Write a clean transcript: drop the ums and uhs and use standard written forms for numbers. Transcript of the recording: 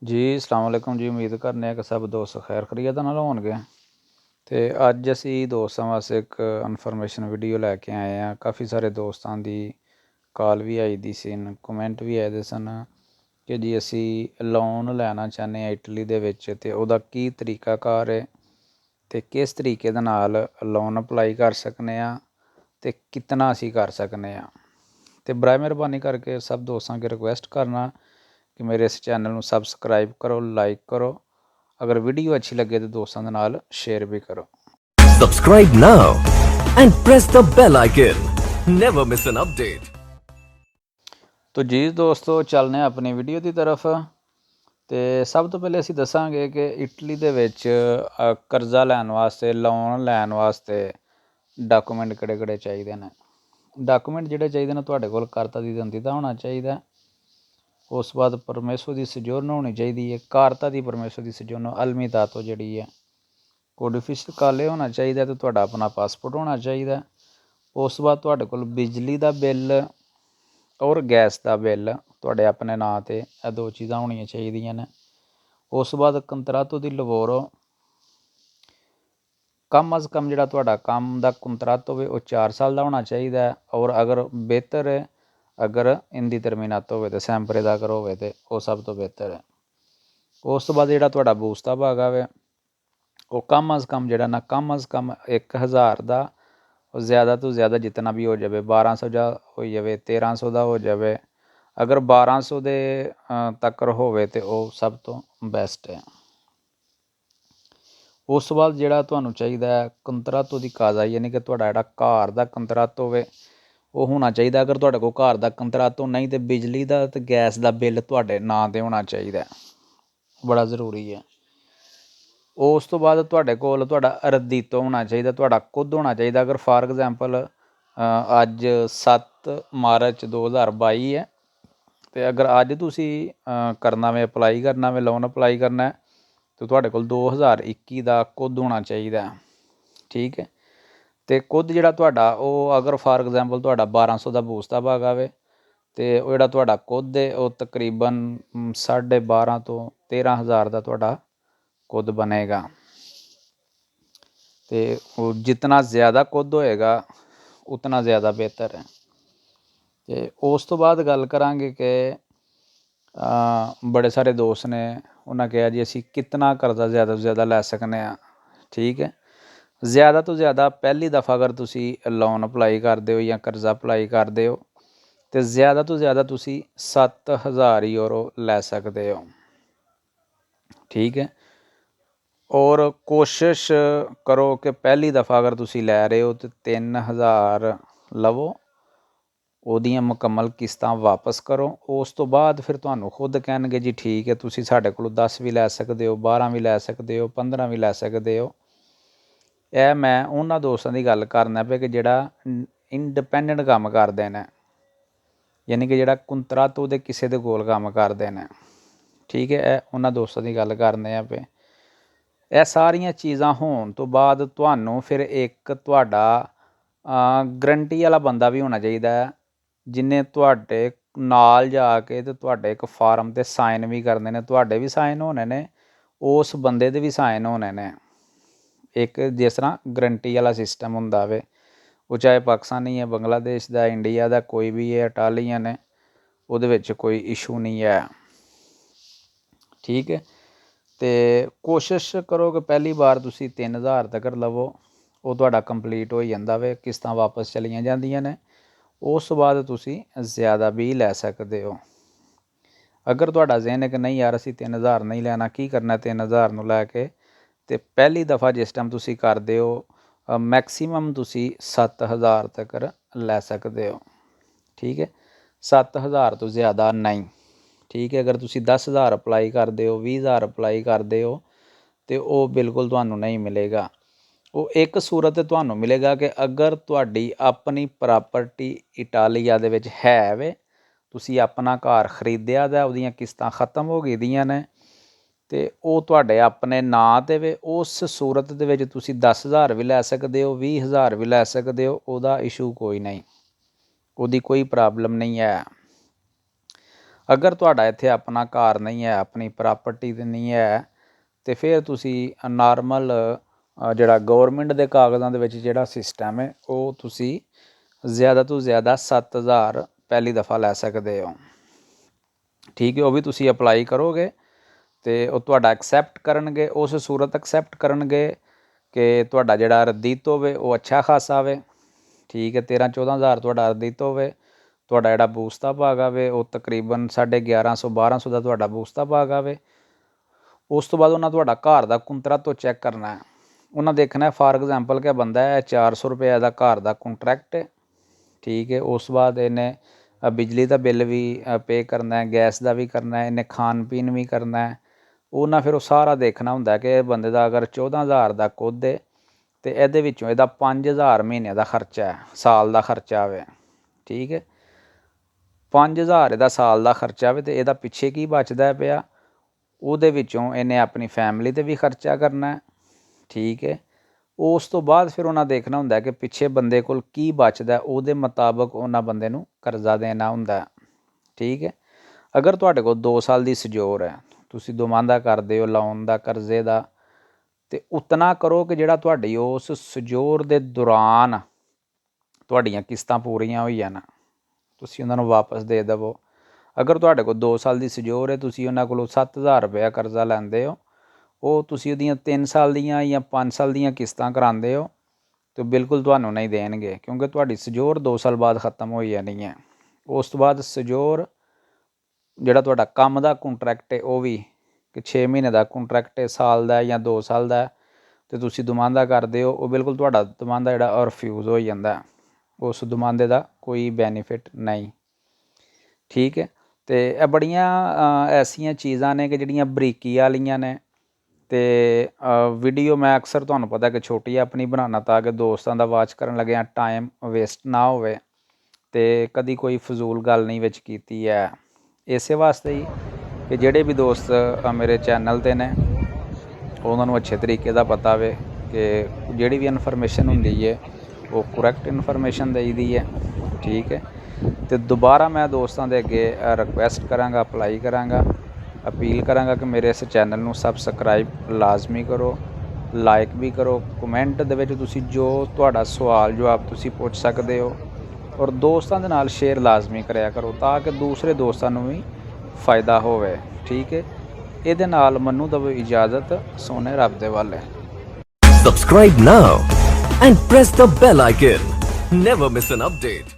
जी अस्सलाम वालेकुम जी। उम्मीद करने कि सब दोस्त खैर खरीयत नाल होणगे। ਤੇ ਅੱਜ ਅਸੀਂ ਦੋਸਤਾਂ ਵਾਸਤੇ ਇੱਕ ਇਨਫੋਰਮੇਸ਼ਨ ਵੀਡੀਓ ਲੈ ਕੇ ਆਏ ਹਾਂ। ਕਾਫੀ ਸਾਰੇ ਦੋਸਤਾਂ ਦੀ ਕਾਲ ਵੀ ਆਈ ਦੀ ਸਨ, ਕਮੈਂਟ ਵੀ ਆਏ ਦੇ ਸਨ ਕਿ ਜੀ ਅਸੀਂ ਲੋਨ ਲੈਣਾ ਚਾਹੁੰਦੇ ਹਾਂ ਇਟਲੀ ਦੇ ਵਿੱਚ, ਅਤੇ ਉਹਦਾ ਕੀ ਤਰੀਕਾਕਾਰ ਹੈ ਅਤੇ ਕਿਸ ਤਰੀਕੇ ਦੇ ਨਾਲ ਲੋਨ ਅਪਲਾਈ ਕਰ ਸਕਦੇ ਹਾਂ ਅਤੇ ਕਿਤਨਾ ਅਸੀਂ ਕਰ ਸਕਦੇ ਹਾਂ। ਅਤੇ ਬਰਾਏ ਮਿਹਰਬਾਨੀ ਕਰਕੇ ਸਭ ਦੋਸਤਾਂ ਅੱਗੇ ਰਿਕੁਐਸਟ ਕਰਨਾ ਕਿ ਮੇਰੇ ਇਸ ਚੈਨਲ ਨੂੰ ਸਬਸਕ੍ਰਾਈਬ ਕਰੋ, ਲਾਈਕ ਕਰੋ। अगर वीडियो अच्छी लगे तो दोस्तों के नाल शेयर भी करो। Subscribe now and press the bell icon. Never miss an update. तो जी दोस्तों चलने अपनी वीडियो की तरफ। तो सब तो पहले असीं दसांगे कि इटली दे विच करजा लैन वास्ते, लोन लैन वास्ते डाकूमेंट किहड़े किहड़े चाहीदे ने। डाकूमेंट जिहड़े चाहीदे ने तुहाडे कोल करता दी दंदिता होना चाहिए। उस बाद परमेसर की सजोरन होनी चाहिए है, कारता की परमेसर की सजोरन अलमी दातो जी है, कोडिफिशल काले होना चाहिए, तो तुहाडा अपना पासपोर्ट होना चाहिए। उस बाद तुहाडे कोल बिजली का बिल और गैस का बिल तुहाडे अपने नाँ ते ये दो चीज़ां होनियां चाहिए ने। उस बाद कंत्रातो की लवोरो कम अज़ कम जिहड़ा तुहाडा काम का कंत्रात होवे वो 4 साल का होना चाहिए, और अगर बेहतर है अगर इंदी तरमीनात होवे तो सैंपरे का अगर होवे तो वो सब तो बेहतर है। उस तो बाद जिहड़ा तुहाडा बूस्ता भाग आवे वो कम अज़ कम जिहड़ा ना कम अज़ कम 1000 का, और ज़्यादा तो ज़्यादा जितना भी हो जाए 1200 का हो जाए, 1300 का हो जाए। अगर 1200 दे तक होवे तो वो सब तो बेस्ट है। उस तो बाद जिहड़ा तुहानूं चाहिदा है कंत्रातो दी कागज़, यानी कि तुहाडा जिहड़ा घर दा कंत्रात होवे वो होना चाहिए। अगर तुहाडे कोल घर दा कंत्रातो नहीं तो बिजली का तो गैस का बिल तुहाडे नाँ ते होना चाहिए, बड़ा जरूरी है। उस तो बाद तुहाडे कोल तुहाडा रदीतो होना चाहिए, तुहाडा खुद होना चाहिए। अगर फॉर एग्जाम्पल अज 7 मार्च 2022 है, तो अगर अज तुसीं करना वे अपलाई करना वे लोन अपलाई करना है तो तुहाडे कोल 2021 का खुद होना चाहिए, ठीक है। तो खुद जिहड़ा तुहाडा वो अगर फॉर एग्जाम्पल तुहाडा 1200 का बूस्ता भाग आवे तो वो जिहड़ा तुहाडा खुद है वो तकरीबन 12.5 तो 13,000 का तुहाडा खुद बनेगा। तो जितना ज़्यादा खुद होएगा उतना ज़्यादा बेहतर है। तो उस तो बाद गल करांगे कि बड़े सारे दोस्त ने उन्हें कहा जी असी कितना करजा ज़्यादा तो ज़्यादा लै सकने हैं, ठीक है। ज़्यादा तो ज़्यादा पहली दफ़ा अगर तुसी लोन अपलाई करदे हो या करजा अपलाई करदे हो तो ज़्यादा तुसी 7000 यूरो लै सकदे हो, ठीक है। और कोशिश करो कि पहली दफ़ा अगर तुसी लै रहे हो तो 3000 लवो, ਉਹਦੀਆਂ ਮੁਕੰਮਲ ਕਿਸ਼ਤਾਂ ਵਾਪਸ ਕਰੋ। ਉਸ ਤੋਂ ਬਾਅਦ ਫਿਰ ਤੁਹਾਨੂੰ ਖੁਦ ਕਹਿਣਗੇ ਜੀ ਠੀਕ ਹੈ ਤੁਸੀਂ ਸਾਡੇ ਕੋਲੋਂ 10 ਵੀ ਲੈ ਸਕਦੇ ਹੋ, 12 ਵੀ ਲੈ ਸਕਦੇ ਹੋ, 15 ਵੀ ਲੈ ਸਕਦੇ ਹੋ। ਇਹ ਮੈਂ ਉਹਨਾਂ ਦੋਸਤਾਂ ਦੀ ਗੱਲ ਕਰਨਾ ਪਿਆ ਕਿ ਜਿਹੜਾ ਇੰਡੀਪੈਂਡੈਂਟ ਕੰਮ ਕਰਦੇ ਨੇ, ਯਾਨੀ ਕਿ ਜਿਹੜਾ ਕੁੰਤਰਾਤੋ ਦੇ ਕਿਸੇ ਦੇ ਕੋਲ ਕੰਮ ਕਰਦੇ ਨੇ, ਠੀਕ ਹੈ। ਇਹ ਉਹਨਾਂ ਦੋਸਤਾਂ ਦੀ ਗੱਲ ਕਰਨੇ ਆ ਪਏ। ਇਹ ਸਾਰੀਆਂ ਚੀਜ਼ਾਂ ਹੋਣ ਤੋਂ ਬਾਅਦ ਤੁਹਾਨੂੰ ਫਿਰ ਇੱਕ ਤੁਹਾਡਾ ਗਰੰਟੀ ਵਾਲਾ ਬੰਦਾ ਵੀ ਹੋਣਾ ਚਾਹੀਦਾ ਜਿਨੇ ਤੁਹਾਡੇ ਨਾਲ ਜਾ ਕੇ ਤੇ ਤੁਹਾਡੇ ਇੱਕ ਫਾਰਮ 'ਤੇ ਸਾਈਨ ਵੀ ਕਰਨੇ ਨੇ। ਤੁਹਾਡੇ ਵੀ ਸਾਈਨ ਹੋਣੇ ਨੇ, ਉਸ ਬੰਦੇ ਦੇ ਵੀ ਸਾਈਨ ਹੋਣੇ ਨੇ। ਇੱਕ ਜਿਸ ਤਰ੍ਹਾਂ ਗਰੰਟੀ ਵਾਲਾ ਸਿਸਟਮ ਹੁੰਦਾ ਵੇ, ਉਹ ਚਾਹੇ ਪਾਕਿਸਤਾਨੀ ਹੈ, ਬੰਗਲਾਦੇਸ਼ ਦਾ, ਇੰਡੀਆ ਦਾ, ਕੋਈ ਵੀ ਹੈ, ਇਟਾਲੀਅਨ ਹੈ, ਉਹਦੇ ਵਿੱਚ ਕੋਈ ਇਸ਼ੂ ਨਹੀਂ ਹੈ, ਠੀਕ ਹੈ। तो कोशिश करो कि पहली बार तुसी 3000 तक लवो, वो तुहाडा कंप्लीट हो जाता वे, किस्तां वापस चलियां जांदियां ने। उस तो बाद तुसी ज़्यादा भी लै सकदे हो। अगर तुहाडा ज़हन है कि नहीं यार असीं 3000 नहीं लैना, की करना 3000 नूं लैके, तो पहली दफ़ा जिस टाइम तुसी करदे हो मैक्सीमम तुसी 7000 तक लै सकदे हो, ठीक है। 7000 तो ज़्यादा नहीं, ठीक है। अगर तुसी 10,000 अपलाई करदे हो, 20,000 अपलाई करदे हो तो वो बिल्कुल तुहानूं नहीं मिलेगा। वो एक सूरत तुहानूं मिलेगा कि अगर तुहाडी अपनी प्रॉपर्टी इटालिया दे विच है वे, तुसी अपना घर खरीदिया दा, उहदियां किस्तां खत्म हो गेदियां ने ते वो तुहाडे अपने नां ते वे, उस सूरत दे विच तुसी 10,000 भी लै सकदे हो, 20,000 भी लै सकदे हो, ओहदा इशू कोई नहीं, ओहदी कोई प्रॉब्लम नहीं है। ਅਗਰ ਤੁਹਾਡਾ ਇੱਥੇ ਆਪਣਾ ਘਰ ਨਹੀਂ ਹੈ, ਆਪਣੀ ਪ੍ਰਾਪਰਟੀ ਤੇ ਨਹੀਂ ਹੈ, ਤੇ ਫਿਰ ਤੁਸੀਂ ਨਾਰਮਲ ਜਿਹੜਾ ਗਵਰਨਮੈਂਟ ਦੇ ਕਾਗਜ਼ਾਂ ਦੇ ਵਿੱਚ ਜਿਹੜਾ ਸਿਸਟਮ ਹੈ ਉਹ ਤੁਸੀਂ ਜ਼ਿਆਦਾ ਤੋਂ ਜ਼ਿਆਦਾ 7000 ਪਹਿਲੀ ਦਫਾ ਲੈ ਸਕਦੇ ਹੋ। ਠੀਕ ਹੈ, ਉਹ ਵੀ ਤੁਸੀਂ ਅਪਲਾਈ ਕਰੋਗੇ ਤੇ ਉਹ ਤੁਹਾਡਾ ਐਕਸੈਪਟ ਕਰਨਗੇ। ਉਸ ਸੂਰਤ ਐਕਸੈਪਟ ਕਰਨਗੇ ਕਿ ਤੁਹਾਡਾ ਜਿਹੜਾ ਰਦੀਤ ਹੋਵੇ ਉਹ ਅੱਛਾ ਖਾਸਾ ਹੋਵੇ। ਠੀਕ ਹੈ, 13-14 ਹਜ਼ਾਰ ਤੁਹਾਡਾ ਰਦੀਤ ਹੋਵੇ, ਤੁਹਾਡਾ ਜਿਹੜਾ ਬੂਸਤਾ ਭਾਗ ਆਵੇ ਉਹ ਤਕਰੀਬਨ 1150-1200 ਦਾ ਤੁਹਾਡਾ ਬੂਸਤਾ ਭਾਗ ਆਵੇ। ਉਸ ਤੋਂ ਬਾਅਦ ਉਹਨਾਂ ਤੁਹਾਡਾ ਘਰ ਦਾ ਕੁੰਤਰਾ ਤੋਂ ਚੈੱਕ ਕਰਨਾ ਹੈ। ਉਹਨਾਂ ਦੇਖਣਾ ਫਾਰ ਐਗਜ਼ਾਮਪਲ ਕਿ ਬੰਦਾ ਹੈ 400 ਰੁਪਏ ਦਾ ਘਰ ਦਾ ਕੰਟਰੈਕਟ ਹੈ। ਠੀਕ ਹੈ, ਉਸ ਤੋਂ ਬਾਅਦ ਇਹਨੇ ਬਿਜਲੀ ਦਾ ਬਿੱਲ ਵੀ ਪੇ ਕਰਨਾ ਹੈ, ਗੈਸ ਦਾ ਵੀ ਕਰਨਾ ਹੈ, ਇਹਨੇ ਖਾਣ ਪੀਣ ਵੀ ਕਰਨਾ ਹੈ। ਉਹਨਾਂ ਫਿਰ ਉਹ ਸਾਰਾ ਦੇਖਣਾ ਹੁੰਦਾ ਕਿ ਇਹ ਬੰਦੇ ਦਾ ਅਗਰ 14,000 ਦਾ ਕੁੱਦ ਹੈ ਅਤੇ ਇਹਦੇ ਵਿੱਚੋਂ ਇਹਦਾ 5,000 ਮਹੀਨੇ ਦਾ ਖਰਚਾ ਹੈ, ਸਾਲ ਦਾ ਖਰਚਾ ਆਵੇ। ਠੀਕ ਹੈ, 5,000 ਇਹਦਾ ਸਾਲ ਦਾ ਖਰਚਾ ਆਵੇ ਅਤੇ ਇਹਦਾ ਪਿੱਛੇ ਕੀ ਬਚਦਾ ਪਿਆ, ਉਹਦੇ ਵਿੱਚੋਂ ਇਹਨੇ ਆਪਣੀ ਫੈਮਿਲੀ 'ਤੇ ਵੀ ਖਰਚਾ ਕਰਨਾ ਹੈ। ਠੀਕ ਹੈ, ਉਸ ਤੋਂ ਬਾਅਦ ਫਿਰ ਉਹਨਾਂ ਦੇਖਣਾ ਹੁੰਦਾ ਕਿ ਪਿੱਛੇ ਬੰਦੇ ਕੋਲ ਕੀ ਬਚਦਾ, ਉਹਦੇ ਮੁਤਾਬਕ ਉਹਨਾਂ ਬੰਦੇ ਨੂੰ ਕਰਜ਼ਾ ਦੇਣਾ ਹੁੰਦਾ। ਠੀਕ ਹੈ, ਅਗਰ ਤੁਹਾਡੇ ਕੋਲ 2 ਸਾਲ ਦੀ ਸਜੋਰ ਹੈ, ਤੁਸੀਂ ਦੁਮਾਂਦਾ ਕਰਦੇ ਹੋ ਲੋਨ ਦਾ, ਕਰਜ਼ੇ ਦਾ, ਅਤੇ ਉਤਨਾ ਕਰੋ ਕਿ ਜਿਹੜਾ ਤੁਹਾਡੀ ਉਸ ਸਜੋਰ ਦੇ ਦੌਰਾਨ ਤੁਹਾਡੀਆਂ ਕਿਸ਼ਤਾਂ ਪੂਰੀਆਂ ਹੋਈ ਜਾਣ, ਤੁਸੀਂ ਉਹਨਾਂ ਨੂੰ ਵਾਪਸ ਦੇ ਦੇਵੋ। ਅਗਰ ਤੁਹਾਡੇ ਕੋਲ 2 ਸਾਲ ਦੀ ਸਜੋਰ ਹੈ, ਤੁਸੀਂ ਉਹਨਾਂ ਕੋਲੋਂ 7,000 ਰੁਪਇਆ ਕਰਜ਼ਾ ਲੈਂਦੇ ਹੋ, ਉਹ ਤੁਸੀਂ ਉਹਦੀਆਂ 3 ਸਾਲ ਦੀਆਂ ਜਾਂ 5 ਸਾਲ ਦੀਆਂ ਕਿਸ਼ਤਾਂ ਕਰਾਉਂਦੇ ਹੋ ਤਾਂ ਬਿਲਕੁਲ ਤੁਹਾਨੂੰ ਨਹੀਂ ਦੇਣਗੇ, ਕਿਉਂਕਿ ਤੁਹਾਡੀ ਸਜੋਰ 2 ਸਾਲ ਬਾਅਦ ਖ਼ਤਮ ਹੋਈ ਜਾਣੀ ਹੈ। ਉਸ ਤੋਂ ਬਾਅਦ ਸਜੋਰ ਜਿਹੜਾ ਤੁਹਾਡਾ ਕੰਮ ਦਾ ਕੰਟਰੈਕਟ ਹੈ ਉਹ ਵੀ ਕਿ 6 ਮਹੀਨੇ ਦਾ ਕੰਟਰੈਕਟ ਹੈ, ਸਾਲ ਦਾ ਜਾਂ 2 ਸਾਲ ਦਾ, ਅਤੇ ਤੁਸੀਂ ਦੁਮਾਂਦਾ ਕਰਦੇ ਹੋ, ਉਹ ਬਿਲਕੁਲ ਤੁਹਾਡਾ ਦੁਮਾਂਦਾ ਜਿਹੜਾ ਉਹ ਰਿਫਿਊਜ਼ ਹੋ ਜਾਂਦਾ, ਉਸ ਦੁਮਾਂਦੇ ਦਾ ਕੋਈ ਬੈਨੀਫਿਟ ਨਹੀਂ। ਠੀਕ ਹੈ, ਅਤੇ ਇਹ ਬੜੀਆਂ ਐਸੀਆਂ ਚੀਜ਼ਾਂ ਨੇ ਕਿ ਜਿਹੜੀਆਂ ਬਰੀਕੀ ਵਾਲੀਆਂ ਨੇ, ਅਤੇ ਵੀਡੀਓ ਮੈਂ ਅਕਸਰ ਤੁਹਾਨੂੰ ਪਤਾ ਕਿ ਛੋਟੀ ਆਪਣੀ ਬਣਾਉਣਾ ਤਾਂ ਕਿ ਦੋਸਤਾਂ ਦਾ ਵਾਚ ਕਰਨ ਲੱਗਿਆ ਟਾਈਮ ਵੇਸਟ ਨਾ ਹੋਵੇ, ਅਤੇ ਕਦੀ ਕੋਈ ਫਜ਼ੂਲ ਗੱਲ ਨਹੀਂ ਵਿੱਚ ਕੀਤੀ ਹੈ। ਇਸੇ ਵਾਸਤੇ ਹੀ ਕਿ ਜਿਹੜੇ ਵੀ ਦੋਸਤ ਮੇਰੇ ਚੈਨਲ 'ਤੇ ਨੇ ਉਹਨਾਂ ਨੂੰ ਅੱਛੇ ਤਰੀਕੇ ਦਾ ਪਤਾ ਹੋਵੇ ਕਿ ਜਿਹੜੀ ਵੀ ਇਨਫੋਰਮੇਸ਼ਨ ਹੁੰਦੀ ਹੈ ਉਹ ਕਰੈਕਟ ਇਨਫੋਰਮੇਸ਼ਨ ਦੇਈਦੀ ਹੈ। ਠੀਕ ਹੈ, ਅਤੇ ਦੁਬਾਰਾ ਮੈਂ ਦੋਸਤਾਂ ਦੇ ਅੱਗੇ ਰਿਕੁਐਸਟ ਕਰਾਂਗਾ, ਅਪਲਾਈ ਕਰਾਂਗਾ, ਅਪੀਲ ਕਰਾਂਗਾ ਕਿ ਮੇਰੇ ਇਸ ਚੈਨਲ ਨੂੰ ਸਬਸਕ੍ਰਾਈਬ ਲਾਜ਼ਮੀ ਕਰੋ, ਲਾਈਕ ਵੀ ਕਰੋ, ਕਮੈਂਟ ਦੇ ਵਿੱਚ ਤੁਸੀਂ ਜੋ ਤੁਹਾਡਾ ਸਵਾਲ ਜਵਾਬ ਤੁਸੀਂ ਪੁੱਛ ਸਕਦੇ ਹੋ, ਔਰ ਦੋਸਤਾਂ ਦੇ ਨਾਲ ਸ਼ੇਅਰ ਲਾਜ਼ਮੀ ਕਰਿਆ ਕਰੋ ਤਾਂ ਕਿ ਦੂਸਰੇ ਦੋਸਤਾਂ ਨੂੰ ਵੀ ਫਾਇਦਾ ਹੋਵੇ। ਠੀਕ ਹੈ, ਇਹਦੇ ਨਾਲ ਮੈਨੂੰ ਦਵੋ ਇਜਾਜ਼ਤ, ਸੋਨੇ ਰੱਬ ਦੇ ਵਾਲੇ। Subscribe now and press the bell icon. Never miss an update.